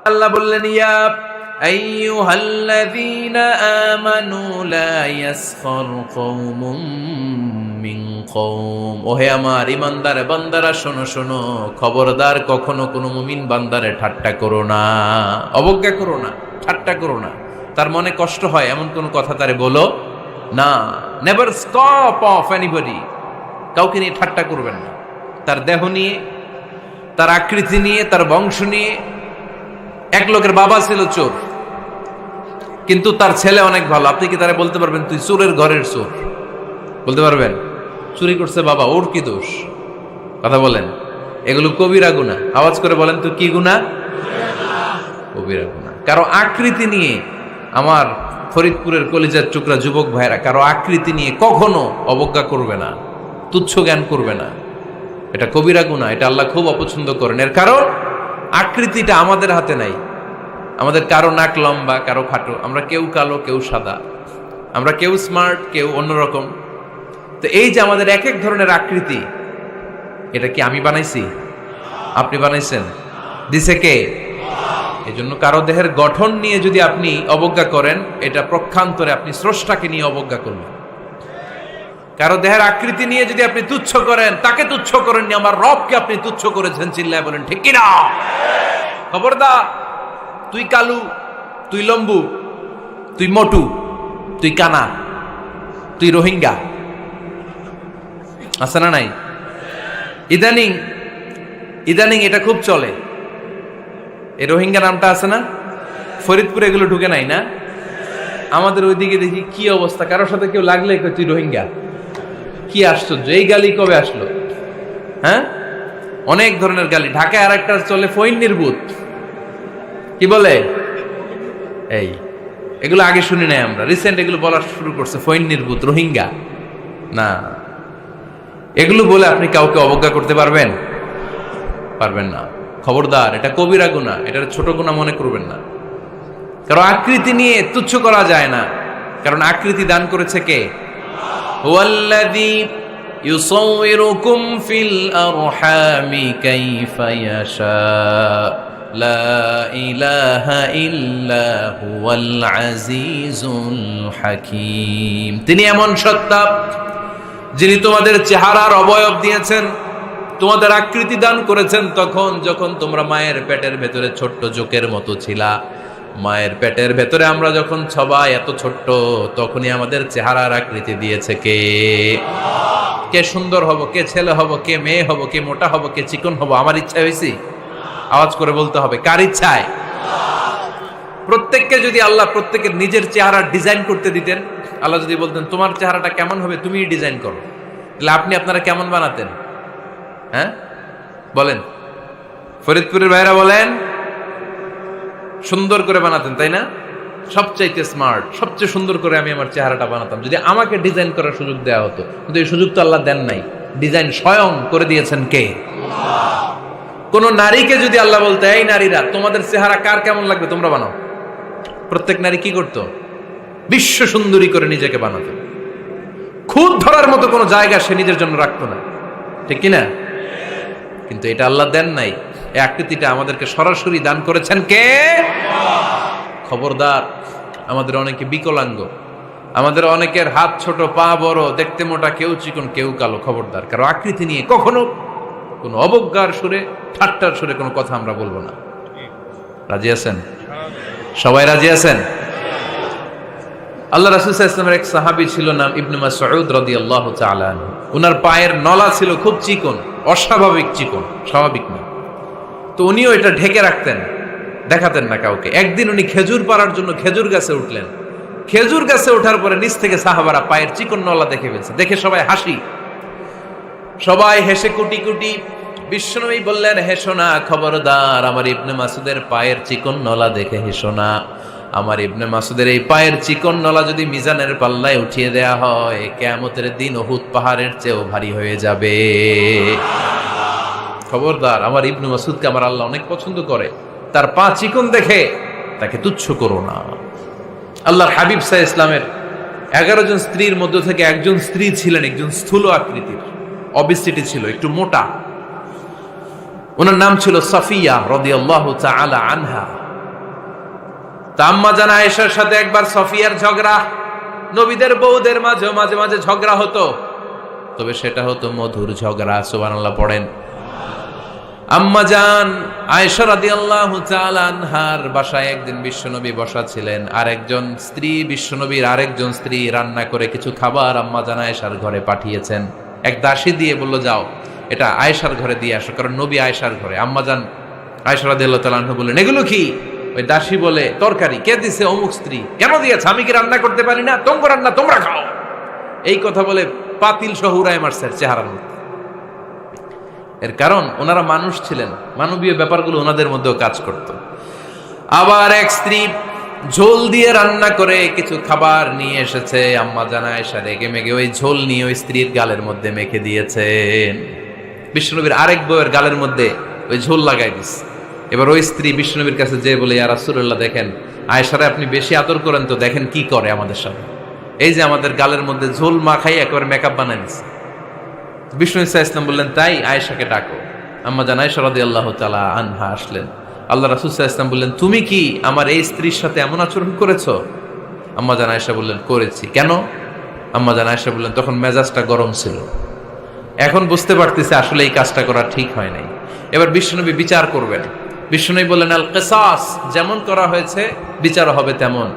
আল্লাহ বললেন, ইয়া আইয়ুহাল্লাযীনা আমানু লা ইয়াসখার কওমুম মিন কওম। ওহে আমার ঈমানদার বান্দারা, শোনো শোনো, খবরদার কখনো কোনো মুমিন বান্দারে ঠাট্টা করো না, অবজ্ঞা করো না, ঠাট্টা করো না। তার মনে কষ্ট হয় এমন কোন কথা তারে বলো না। Never stop of anybody. কাউকে নিয়ে ঠাট্টা করবেন না, তার দেহ নিয়ে, তার আকৃতি নিয়ে, তার বংশ নিয়ে। এক লোকের বাবা ছিল চোর, কিন্তু তার ছেলে অনেক ভালো। আপনি কি তারা বলতে পারবেন তুই চোরের ঘরের চোর? বলতে পারবেন? চুরি করছে বাবা, ওর কি দোষ? কথা বলেন। এগুলো কবিরা গুনাহ। আওয়াজ করে বলেন তো, কি গুনাহ? কবিরা গুনাহ। কারো আকৃতি নিয়ে, আমার ফরিদপুরের কলিজার টুকরা যুবক ভাইরা, কারো আকৃতি নিয়ে কখনো অবজ্ঞা করবে না, তুচ্ছ জ্ঞান করবে না। এটা কবিরা গুনাহ, এটা আল্লাহ খুব অপছন্দ করেন। এর কারণ আকৃতিটা আমাদের হাতে নাই। আমাদের কারো নাক লম্বা, কারো খাটো, আমরা কেউ কালো, কেউ সাদা, আমরা কেউ স্মার্ট, কেউ অন্যরকম। তো এই যে আমাদের এক এক ধরনের আকৃতি, এটা কি আমি বানাইছি? আপনি বানাইছেন? দিছে কে? এই জন্য কারো দেহের গঠন নিয়ে যদি আপনি অবজ্ঞা করেন, এটা প্রক্ষান্তরে আপনি স্রষ্টাকে নিয়ে অবজ্ঞা করবেন। কারো দেহের আকৃতি নিয়ে যদি আপনি তুচ্ছ করেন, তাকে তুচ্ছ করেননি, আমার রবকে আপনি তুচ্ছ করেছেন। চিল্লায় বলেন ঠিক কিনা? খবরদার, তুই কালু, তুই লম্বু, তুই মোটু, তুই কানা, তুই রোহিঙ্গা, আছে না নাই? ইদানিং ইদানিং এটা খুব চলে। এই রোহিঙ্গা নামটা আছে না? ফরিদপুরে এগুলো ঢুকে নাই না? আমাদের ওইদিকে দেখি কি অবস্থা, কারোর সাথে কেউ লাগলে তুই রোহিঙ্গা। কি আশ্চর্য, এই গালি কবে আসলো? হ্যাঁ, অনেক ধরনের গালি। ঢাকায় আর একটা চলে ফইন্নির ভূত, কি বলে? এই এগুলো আগে শুনি নাই আমরা, রিসেন্ট এগুলো বলা শুরু করছে। ফইন্নির ভূত, রোহিঙ্গা না। এগুলো বলে আপনি কাউকে অবজ্ঞা করতে পারবেন? পারবেন না। খবরদার, এটা কবিরা গুনাহ, এটা ছোট গুনাহ মনে করবেন না। কারণ আকৃতি নিয়ে তুচ্ছ করা যায় না, কারণ আকৃতি দান করেছে কে? হুয়াল্লাযী ইউসাউইরুকুম ফিল আরহামি কাইফা ইয়াশা লা ইলাহা ইল্লা হুয়াল আজিজুল হাকীম। তিনি এমন সত্তা যিনি তোমাদের চেহারার অবয়ব দিয়েছেন, তোমাদের আকৃতি দান করেছেন তখন যখন তোমরা মায়ের পেটের ভেতরে ছোট্ট জোকের মতো ছিলা। মায়ের পেটের ভেতরে আমরা যখন সবাই এত ছোট্ট, তখনই আমাদের চেহারার আকৃতি দিয়েছে কে? কে সুন্দর হব, কে ছেলে হব, কে মেয়ে হব, কে মোটা হব, কে চিকন হব আমার ইচ্ছা হয়েছি? আওয়াজ করে বলতে হবে, কার ইচ্ছায়? প্রত্যেককে যদি আল্লাহ প্রত্যেকের নিজের চেহারা ডিজাইন করতে দিতেন, আল্লাহ যদি বলতেন তোমার চেহারাটা কেমন হবে তুমি ডিজাইন করো, তাহলে আপনি আপনারা কেমন বানাতেন? হ্যাঁ বলেন, ফরিদপুরের ভাইরা বলেন, সুন্দর করে বানাতেন তাই না? সবচাইতে স্মার্ট, সবচেয়ে সুন্দর করে আমি আমার চেহারাটা বানাতাম যদি আমাকে ডিজাইন করার সুযোগ দেওয়া হতো। কিন্তু এই সুযোগ তো আল্লাহ দেন নাই। ডিজাইন স্বয়ং করে দিয়েছেন কে? কোন নারীকে যদি আল্লাহ বলতে, এই নারীরা তোমাদের চেহারা কার কেমন লাগবে তোমরা বানাও, প্রত্যেক নারী কি করতো? বিশ্ব সুন্দরী করে নিজেকে বানাতো। খুদ ধরার মতো কোনো জায়গা সে নিজের জন্য রাখতো না, ঠিক কিনা? কিন্তু এটা আল্লাহ দেন নাই। এই আকৃতিটা আমাদেরকে সরাসরি দান করেছেন কে? খবরদার, আমাদের অনেকে বিকলাঙ্গ, আমাদের অনেকের হাত ছোট, পা বড়, দেখতে মোটা, কেউ চিকন, কেউ কালো। খবরদার, কারো আকৃতি নিয়ে কখনো কোনো অবজ্ঞার সুরে, ঠাট্টার সুরে কোনো কথা আমরা বলবো না। রাজি আছেন? সবাই রাজি আছেন? আল্লাহ রাসূল সাল্লাল্লাহু আলাইহি ওয়াসাল্লামের এক সাহাবী ছিল, নাম ইবনে মাসউদ রাদিয়াল্লাহু তাআলা আনহু। ওনার পায়ের নলা ছিল খুব চিকন, অস্বাভাবিক চিকন, স্বাভাবিক না। তো উনিও এটা ঢেকে রাখতেন, দেখাতেন না কাউকে। একদিন উনি খেজুর পাড়ার জন্য খেজুর গাছে উঠলেন। খেজুর গাছে ওঠার পরে নিচ থেকে সাহাবারা পায়ের চিকন নলা দেখে ফেলছে। দেখে সবাই হাসি, সবাই হেসে কুটি কুটি। বিশ্বনবী বললেন, হেসো না, খবরদার, আমার ইবনে মাসুদের পায়ের চিকন নলা দেখে হেসো না। আমার ইবনে মাসুদের এই পায়ের চিকন নলা যদি মিজানের পাল্লায় উঠিয়ে দেয়া হয়, কিয়ামতের দিন উহুদ পাহাড়ের চেয়েও ভারী হয়ে যাবে। খবরদার, আমার ইবনে মাসুদকে আমার আল্লাহ অনেক পছন্দ করে, তার পা চিকন দেখে তাকে তুচ্ছ করো না। আল্লাহর হাবিব সাল্লাল্লাহু আলাইহি ইসলামের 11 জন স্ত্রীর মধ্য থেকে একজন স্ত্রী ছিলেন একজন স্থূল আকৃতির, অবিসিটি ছিল, একটু মোটা। ওনার নাম ছিল সাফিয়া রাদিয়াল্লাহু তাআলা আনহা। তা আম্মা জান আয়েশার সাথে একবার সফিয়ার ঝগড়া, নবীদের বউদের মাঝে মাঝে মাঝে ঝগড়া হতো, তবে সেটা হতো মধুর ঝগড়া। সুবহানাল্লাহ পড়েন। আম্মা জান আয়েশা রাদিয়াল্লাহু তাআলা আনহার বাসায় একদিন বিশ্বনবী বসা ছিলেন, আরেকজন স্ত্রী, বিশ্বনবীর আরেকজন স্ত্রী রান্না করে কিছু খাবার আম্মা জান আয়েশার ঘরে পাঠিয়েছেন। এক দাসী দিয়ে বলল, যাও এটা আয়েশার ঘরে দিয়ে আসো, কারণ নবী আয়েশার ঘরে। আম্মা জান আয়েশা রাদিয়াল্লাহু তাআলা আনহা বললেন, এগুলো কি? ওই দাসী বলে, তরকারি। কে দিছে? অমুক স্ত্রী। কেন দিয়েছে? আমি কি রান্না করতে পারি না? তোমরা রান্না তোমরা খাও। এই কথা বলে পাতিল সহ উড়ায় মারছে চেহারার মধ্যে। এর কারণ ওনারা মানুষ ছিলেন, মানবীয় ব্যাপারগুলো ওনাদের মধ্যেও কাজ করত। আবার এক স্ত্রী ঝোল দিয়ে রান্না করে কিছু খাবার নিয়ে এসেছে, আম্মা জান আয়েশা রেগে মেগে ওই ঝোল নিয়ে ওই স্ত্রীর গালের মধ্যে মেখে দিয়েছেন। বিশ্বনবীর আরেক বউয়ের গালের মধ্যে ওই ঝোল লাগাই দিচ্ছে। এবার ওই স্ত্রী বিশ্বনবীর কাছে যেয়ে বলে, ইয়া রাসূলুল্লাহ, দেখেন আয়েশারে আপনি বেশি আদর করেন তো, দেখেন কি করে আমাদের সাথে। এই যে আমাদের গালের মধ্যে ঝোল মাখাই একেবারে মেকআপ বানাই দিচ্ছে। বিষ্ণু ইসা ইসলাম বললেন, তাই আয়েশাকে ডাকো। আম্মা জান আয়েশা রাদিয়াল্লাহু তাআলা আনহা আসলেন। আল্লাহ রাসূল সাল্লাল্লাহু আলাইহি ওয়াসাল্লাম বললেন, তুমি কি আমার এই স্ত্রীর সাথে এমন আচরণ করেছো? আম্মা জান আয়েশা বললেন, করেছি। কেন? আম্মা জান আয়েশা বললেন, তখন মেজাজটা গরম ছিল, এখন বুঝতে পারতেছি আসলে এই কাজটা করা ঠিক হয় নাই। এবার বিশ্বনবী বিচার করবেন। বিশ্বনবী বললেন, আল কিসাস, যেমন করা হয়েছে বিচার হবে তেমন।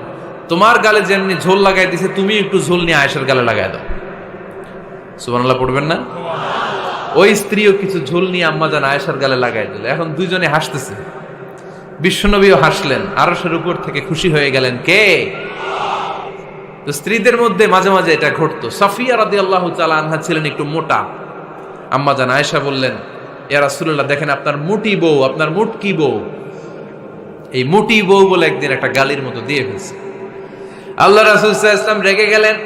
তোমার গালে যেমনি ঝোল লাগাই দিছে, তুমি একটু ঝোল নিয়ে আয়েশার গালে লাগাই দাও। সুবহানাল্লাহ পড়বেন না? ওই স্ত্রীও কিছু ঝোল নিয়ে আম্মা জান আয়েশার গালে লাগাই দিল। এখন দুইজনে হাসতেছে, বিশ্বনবীও হাসলেন, আরশের উপর থেকে খুশি হয়ে গেলেন। কে? তো স্ত্রীদের মধ্যে মাঝে মাঝে এটা ঘটতো। সাফিয়া রাদিয়াল্লাহু তাআলা আনহা ছিলেন একটু মোটা। আম্মা জান আয়েশা বললেন, ইয়া রাসূলুল্লাহ, দেখেন আপনার মুটি বউ, আপনার মুটকি বউ, এই মুটি বউ বলে একদিন একটা গালির মতো দিয়ে ফেলছে। আল্লাহ রাসূল সাল্লাল্লাহু আলাইহি ওয়াসাল্লাম রেগে গেলেন,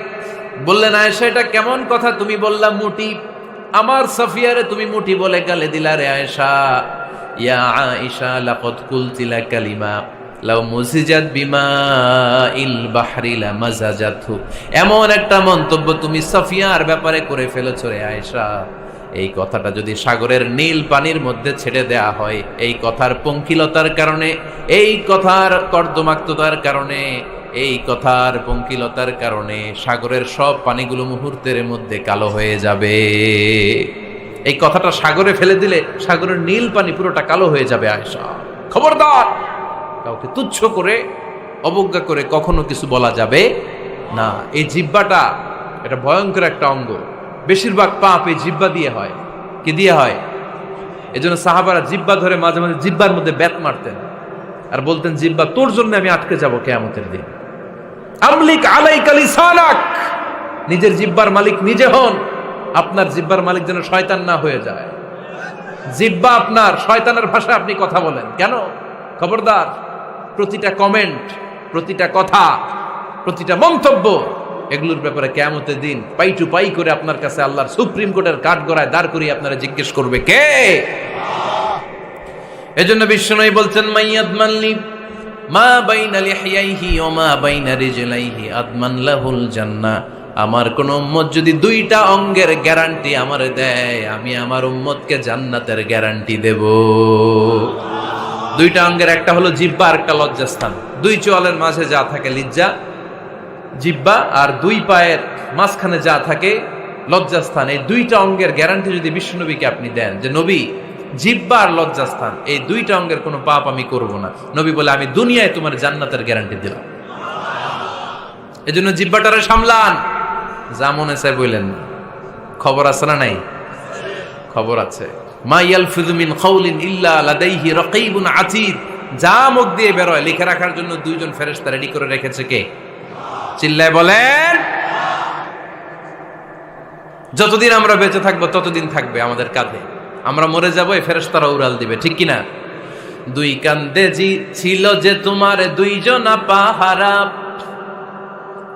বললেন, আয়েশা এটা কেমন কথা? তুমি বললা মুটি, আমার সাফিয়ারে তুমি মুটি বলে গালে দিলা রে আয়েশা। ইয়া আয়েশা লাকাদ কুলতি লা কালিমা লাউ মুজিজাত বিমাইল বাহরি লামাজাজাতহু। এমন একটা মন্তব্য তুমি সাফিয়ার ব্যাপারে করে ফেলেছো রে আয়েশা, এই কথাটা যদি সাগরের নীল পানির মধ্যে ছেড়ে দেয়া হয়, এই কথার পঙ্কিলতার কারণে, এই কথার কর্দমাক্ততার কারণে, এই কথার পঙ্কিলতার কারণে সাগরের সব পানিগুলো মুহূর্তের মধ্যে কালো হয়ে যাবে। এই কথাটা সাগরে ফেলে দিলে সাগরের নীল পানি পুরোটা কালো হয়ে যাবে। আয়েশা, খবরদার, কাউকে তুচ্ছ করে অবজ্ঞা করে কখনো কিছু বলা যাবে না। এই জিহ্বাটা এটা ভয়ঙ্কর একটা অঙ্গ। বেশিরভাগ পাপ এই জিহ্বা দিয়ে হয়। কি দিয়ে হয়? এজন্য সাহাবারা জিহ্বা ধরে মাঝে মাঝে জিহ্বার মধ্যে ব্যাত মারতেন আর বলতেন, জিহ্বা তোর জন্য আমি আটকে যাব কিয়ামতের দিন। আমলিক আলাইকা লিসানাক, নিজের জিহ্বার মালিক নিজে হন। আপনার জিহ্বার মালিক যেন শয়তান না হয়ে যায়। জিহ্বা আপনার, শয়তানের ভাষায় আপনি কথা বলেন কেন? খবরদার, প্রতিটা কমেন্ট, প্রতিটা কথা, প্রতিটা মন্তব্য, এগুলোর ব্যাপারে কিয়ামতের দিন পাই টু পাই করে আপনার কাছে আল্লাহর সুপ্রিম কোর্টের কাঠগড়ায় দাঁড় করিয়ে আপনারা জিজ্ঞেস করবে, কে? এজন্য বিশ্বনবী বলছেন, মাইয়াদমানলি মা বাইনা লিহিয়াইহি ওয়া মা বাইনা রিজলাইহি আদমান লাহুল জান্নাহ। আমার কোন উম্মত যদি দুইটা অঙ্গের গ্যারান্টি আমারে দেয়, আমি আমার উম্মতকে জান্নাতের গ্যারান্টি দেব। দুইটা অঙ্গের, একটা হলো জিহ্বা আর একটা লজ্জাস্থান। দুই চোয়ালের মাঝে যা থাকে লিজ্জা, জিহ্বা, আর দুই পায়ের মাঝখানে যা থাকে লজ্জাস্থান। এই দুইটা অঙ্গের গ্যারান্টি যদি বিশ্বনবীকে আপনি দেন যে, নবী, জিহ্বা আর লজ্জাস্থান এই দুইটা অঙ্গের কোনো পাপ আমি করব না, নবী বলে, আমি দুনিয়ায় তোমার জান্নাতের গ্যারান্টি দিলাম। এজন্য জিহ্বাটারে সামলান, যা মনে চায় বললেন। খবর আছে না নাই? খবর আছে। মা ইয়ালফিযু মিন কাউলিন ইল্লা লাদাইহি রাকীবুন আতীদ। যা মুখ দিয়ে বের হয় লিখে রাখার জন্য দুইজন ফেরেশতা রেডি করে রেখেছে। কে? চিল্লায় বলেন। যতদিন আমরা বেঁচে থাকবো ততদিন থাকবে আমাদের কাঁধে। আমরা মরে যাবো, এই ফেরেশতারা উড়াল দিবে, ঠিক কিনা? দুই কান্দে জি ছিল যে তোমার দুইজনা পাহারা,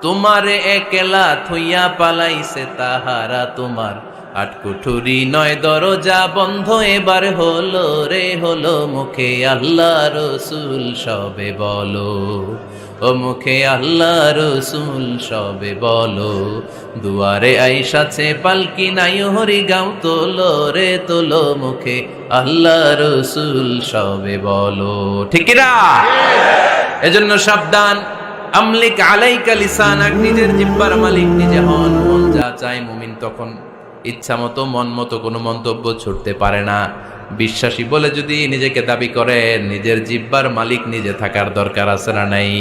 তোমারে একলা থইয়া পালাইছে তাহারা। তোমার আটকুঠুরি নয় দরজা বন্ধ, এবার হলো রে হলো, মুখে আল্লাহ রসুল সবে বলো। ও মুখে আল্লাহ রসুল সবে বলো, দুয়ারে আইসাছে পালকি নাই হরি গাও তোলো রে তোলো, মুখে আল্লাহ রসুল সবে বলো। ঠিক কি না? এজন্য সাবধান, আমলিক আলাইকা লিসানাক, নিজের জিহ্বার মালিক নিজে হন। মন যা চায় মুমিন তখন ইচ্ছা মতো মন মতো কোনো মন্তব্য ছুটতে পারে না। বিশ্বাসী বলে যদি নিজেকে দাবি করে, নিজের জিহ্বার মালিক নিজে থাকার দরকার আছে না নাই?